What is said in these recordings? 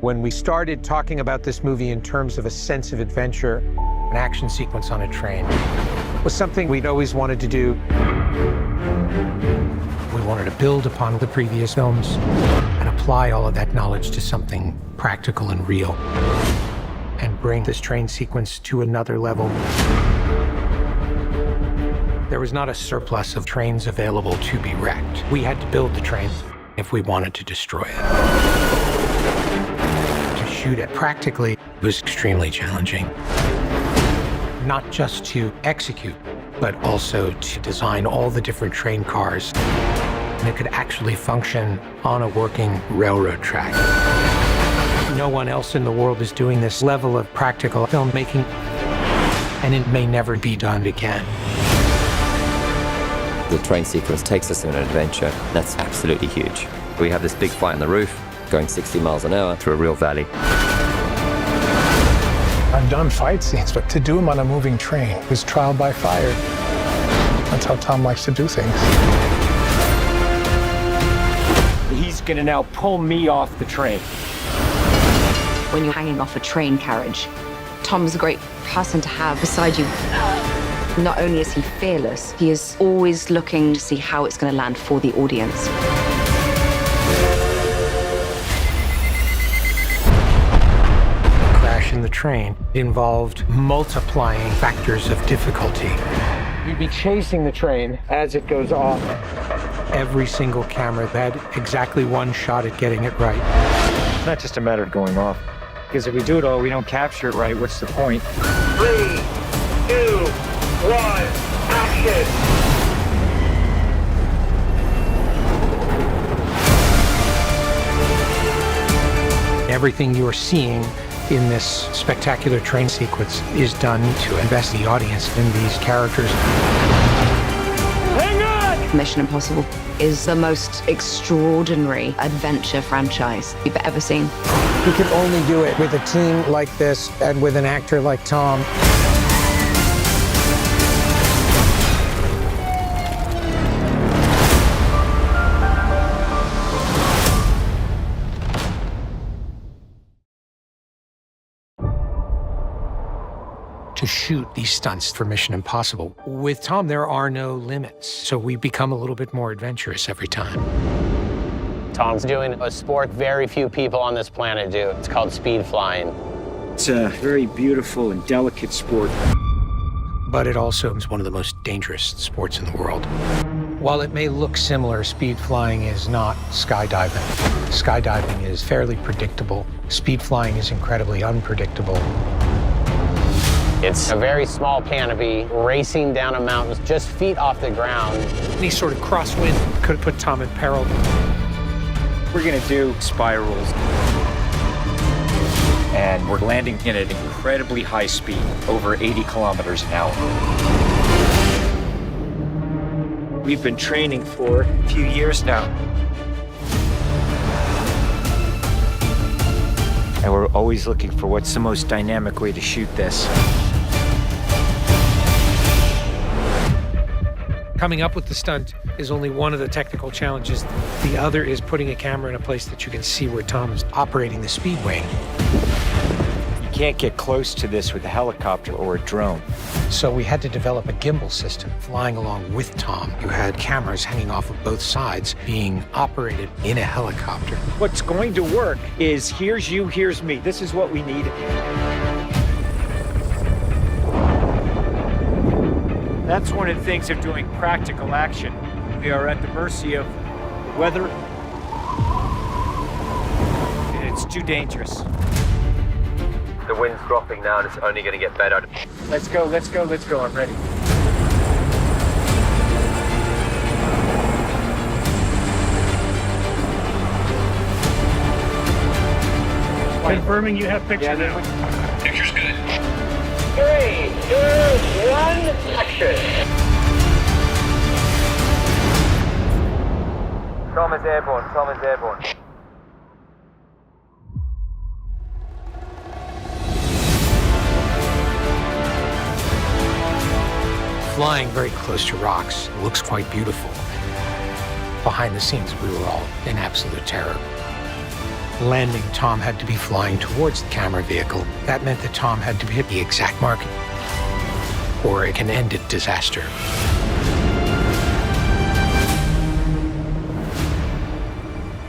When we started talking about this movie in terms of a sense of adventure, an action sequence on a train was something we'd always wanted to do. We wanted to build upon the previous films and apply all of that knowledge to something practical and real, and bring this train sequence to another level. There was not a surplus of trains available to be wrecked. We had to build the train if we wanted to destroy it. To shoot it practically was extremely challenging. Not just to execute, but also to design all the different train cars. And it could actually function on a working railroad track. No one else in the world is doing this level of practical filmmaking, and it may never be done again. The train sequence takes us on an adventure that's absolutely huge. We have this big fight on the roof, going 60 miles an hour through a real valley. I've done fight scenes, but to do them on a moving train was trial by fire. That's how Tom likes to do things. He's gonna now pull me off the train. When you're hanging off a train carriage, Tom's a great person to have beside you. Not only is he fearless, he is always looking to see how it's going to land for the audience. Crashing the train involved multiplying factors of difficulty. You'd be chasing the train as it goes off. Every single camera had exactly one shot at getting it right. It's not just a matter of going off. Because if we do it all, we don't capture it right, what's the point? 3, 2, 1, action! Everything you are seeing in this spectacular train sequence is done to invest the audience in these characters. Hang on! Mission Impossible is the most extraordinary adventure franchise you've ever seen. You can only do it with a team like this and with an actor like Tom. To shoot these stunts for Mission Impossible. With Tom, there are no limits, so we become a little bit more adventurous every time. Tom's doing a sport very few people on this planet do. It's called speed flying. It's a very beautiful and delicate sport. But it also is one of the most dangerous sports in the world. While it may look similar, speed flying is not skydiving. Skydiving is fairly predictable. Speed flying is incredibly unpredictable. It's a very small canopy racing down a mountain just feet off the ground. Any sort of crosswind could put Tom in peril. We're gonna do spirals. And we're landing in at incredibly high speed, over 80 kilometers an hour. We've been training for a few years now. And we're always looking for what's the most dynamic way to shoot this. Coming up with the stunt is only one of the technical challenges. The other is putting a camera in a place that you can see where Tom is operating the speedway. You can't get close to this with a helicopter or a drone. So we had to develop a gimbal system flying along with Tom. You had cameras hanging off of both sides being operated in a helicopter. What's going to work is here's you, here's me. This is what we need. That's one of the things of doing practical action. We are at the mercy of weather, and it's too dangerous. The wind's dropping now and it's only going to get better. Let's go, let's go, let's go. I'm ready. Confirming you have picture now. Picture's good. 3, 2, 1, action! Tom is airborne, Tom is airborne. Flying very close to rocks looks quite beautiful. Behind the scenes, we were all in absolute terror. landing, Tom had to be flying towards the camera vehicle. That meant that Tom had to hit the exact mark, or it can end in disaster.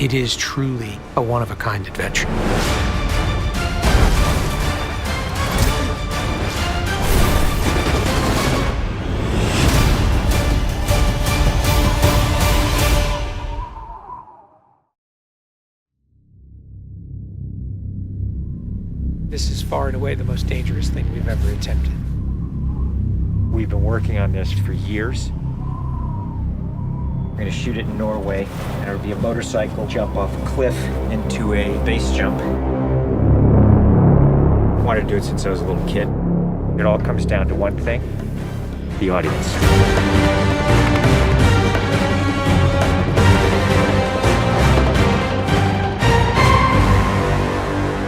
It is truly a one-of-a-kind adventure. This is far and away the most dangerous thing we've ever attempted. We've been working on this for years. We're gonna shoot it in Norway, and it'll be a motorcycle jump off a cliff into a base jump. I wanted to do it since I was a little kid. It all comes down to one thing: the audience.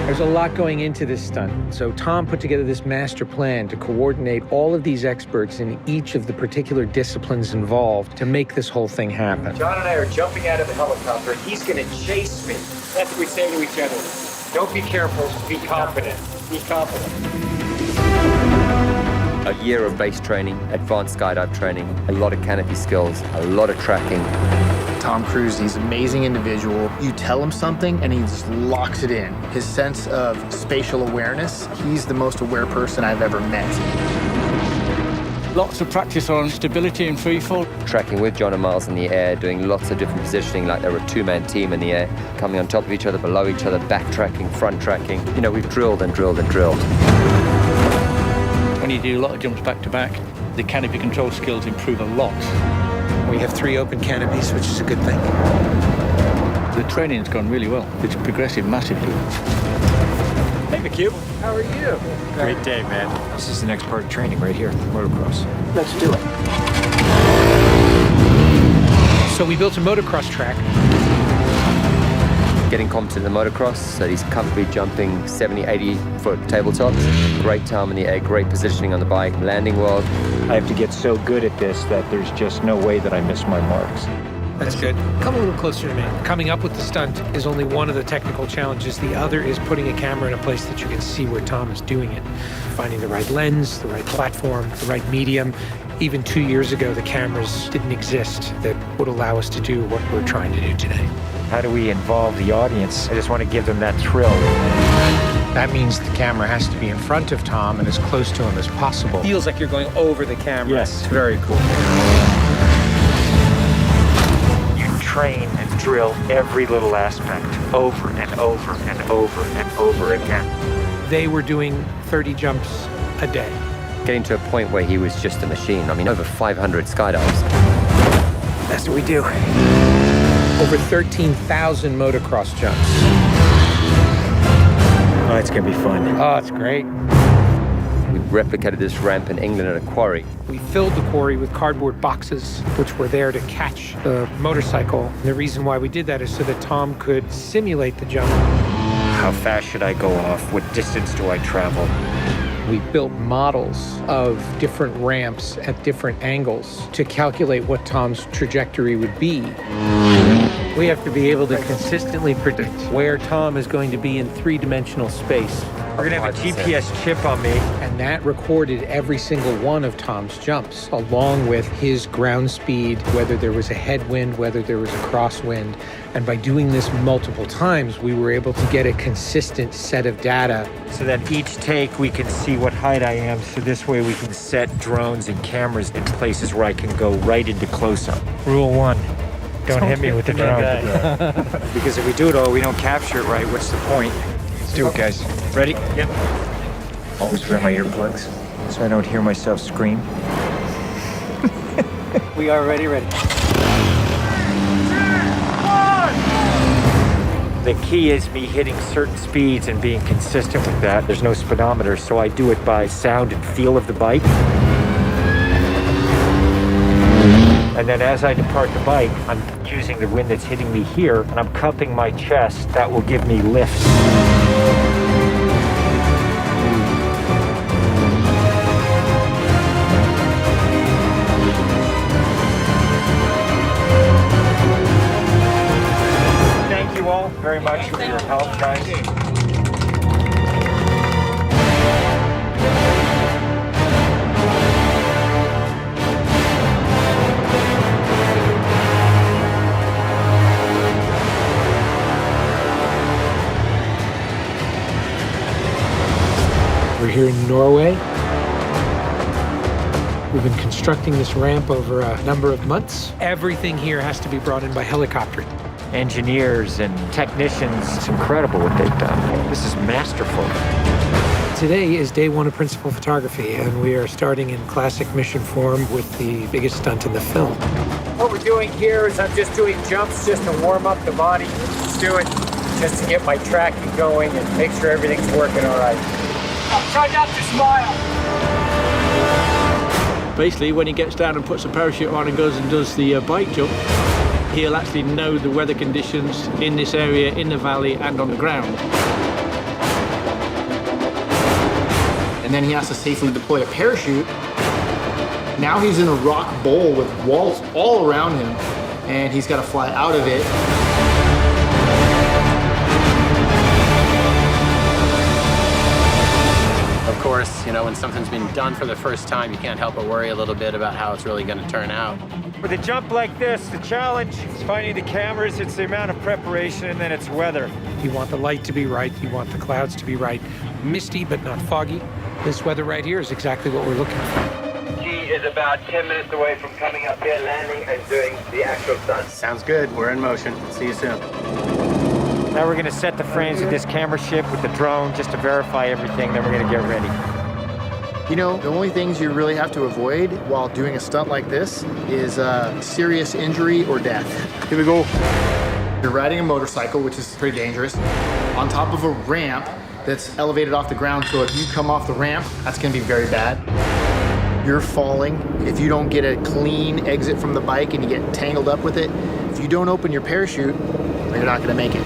There's a lot going into this stunt, so Tom put together this master plan to coordinate all of these experts in each of the particular disciplines involved to make this whole thing happen. John and I are jumping out of the helicopter. He's gonna chase me. That's what we say to each other. Don't be careful, be confident. Be confident. A year of base training, advanced skydive training, a lot of canopy skills, a lot of tracking. Tom Cruise, he's an amazing individual. You tell him something and he just locks it in. His sense of spatial awareness, he's the most aware person I've ever met. Lots of practice on stability and freefall. Tracking with John and Miles in the air, doing lots of different positioning like they were a two-man team in the air, coming on top of each other, below each other, backtracking, front tracking. You know, we've drilled and drilled and drilled. When you do a lot of jumps back to back, the canopy control skills improve a lot. We have 3 open canopies, which is a good thing. The training's gone really well. It's progressive massively. Hey, McHugh. How are you? Great day, man. This is the next part of training right here, motocross. Let's do it. So we built a motocross track. Getting competent in the motocross, so he's comfortably jumping 70, 80-foot tabletops. Great time in the air, great positioning on the bike, landing well. I have to get so good at this that there's just no way that I miss my marks. That's good. Come a little closer to me. Coming up with the stunt is only one of the technical challenges. The other is putting a camera in a place that you can see where Tom is doing it. Finding the right lens, the right platform, the right medium. Even 2 years ago, the cameras didn't exist that would allow us to do what we're trying to do today. How do we involve the audience? I just want to give them that thrill. That means the camera has to be in front of Tom and as close to him as possible. Feels like you're going over the camera. Yes, very cool. You train and drill every little aspect over and over and over and over again. They were doing 30 jumps a day. Getting to a point where he was just a machine. I mean, over 500 skydives. That's what we do. Over 13,000 motocross jumps. Oh, it's gonna be fun. Oh, it's great. We replicated this ramp in England at a quarry. We filled the quarry with cardboard boxes, which were there to catch the motorcycle. And the reason why we did that is so that Tom could simulate the jump. How fast should I go off? What distance do I travel? We built models of different ramps at different angles to calculate what Tom's trajectory would be. We have to be able to consistently predict where Tom is going to be in 3-dimensional space. We're gonna have a GPS chip on me. And that recorded every single one of Tom's jumps, along with his ground speed, whether there was a headwind, whether there was a crosswind. And by doing this multiple times, we were able to get a consistent set of data. So that each take we can see what height I am, so this way we can set drones and cameras in places where I can go right into close-up. Rule 1, don't hit me with the drone. Because if we do it all, we don't capture it right, what's the point? Let's do it, guys. Ready? Yep. Always wear my earplugs so I don't hear myself scream. We are ready. The key is me hitting certain speeds and being consistent with that. There's no speedometer, so I do it by sound and feel of the bike. And then as I depart the bike, I'm using the wind that's hitting me here, and I'm cupping my chest. That will give me lift. Thank you all very much for your help, guys. We're here in Norway. We've been constructing this ramp over a number of months. Everything here has to be brought in by helicopter. Engineers and technicians, it's incredible what they've done. This is masterful. Today is day one of principal photography, and we are starting in classic mission form with the biggest stunt in the film. What we're doing here is I'm just doing jumps just to warm up the body. Let's do it just to get my tracking going and make sure everything's working all right. Try not to smile. Basically, when he gets down and puts a parachute on and goes and does the bike jump, he'll actually know the weather conditions in this area, in the valley, and on the ground. And then he has to safely deploy a parachute. Now he's in a rock bowl with walls all around him, and he's got to fly out of it. Of course, you know, when something's been done for the first time, you can't help but worry a little bit about how it's really going to turn out. With a jump like this, the challenge is finding the cameras, it's the amount of preparation, and then it's weather. You want the light to be right, you want the clouds to be right. Misty, but not foggy. This weather right here is exactly what we're looking for. He is about 10 minutes away from coming up here, landing, and doing the actual stunt. Sounds good. We're in motion. See you soon. Now we're going to set the frames of this camera ship with the drone just to verify everything, then we're going to get ready. You know, the only things you really have to avoid while doing a stunt like this is serious injury or death. Here we go. You're riding a motorcycle, which is pretty dangerous, on top of a ramp that's elevated off the ground, so if you come off the ramp, that's going to be very bad. You're falling. If you don't get a clean exit from the bike and you get tangled up with it, if you don't open your parachute, you're not going to make it.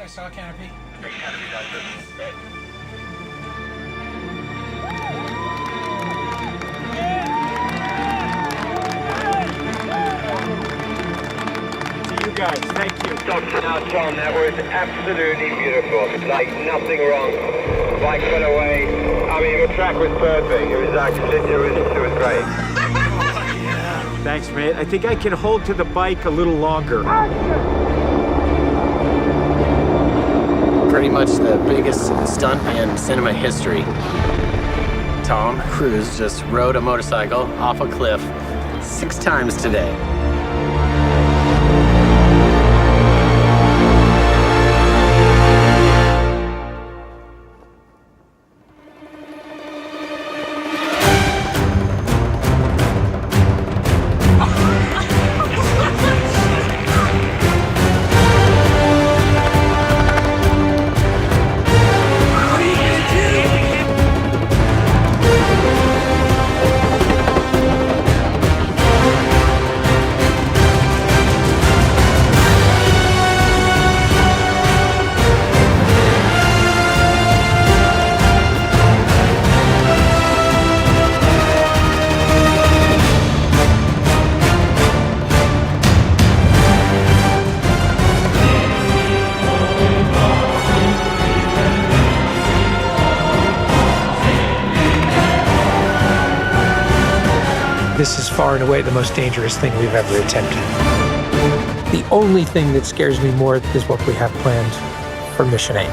I saw a canopy. To you guys, thank you. Now, Tom, that was absolutely beautiful. Like, nothing wrong. Bike went away. I mean, the track was perfect. It was actually, it was great. Thanks, mate. I think I can hold to the bike a little longer. Pretty much the biggest stunt in cinema history. Tom Cruise just rode a motorcycle off a cliff 6 times today. This is far and away the most dangerous thing we've ever attempted. The only thing that scares me more is what we have planned for Mission 8.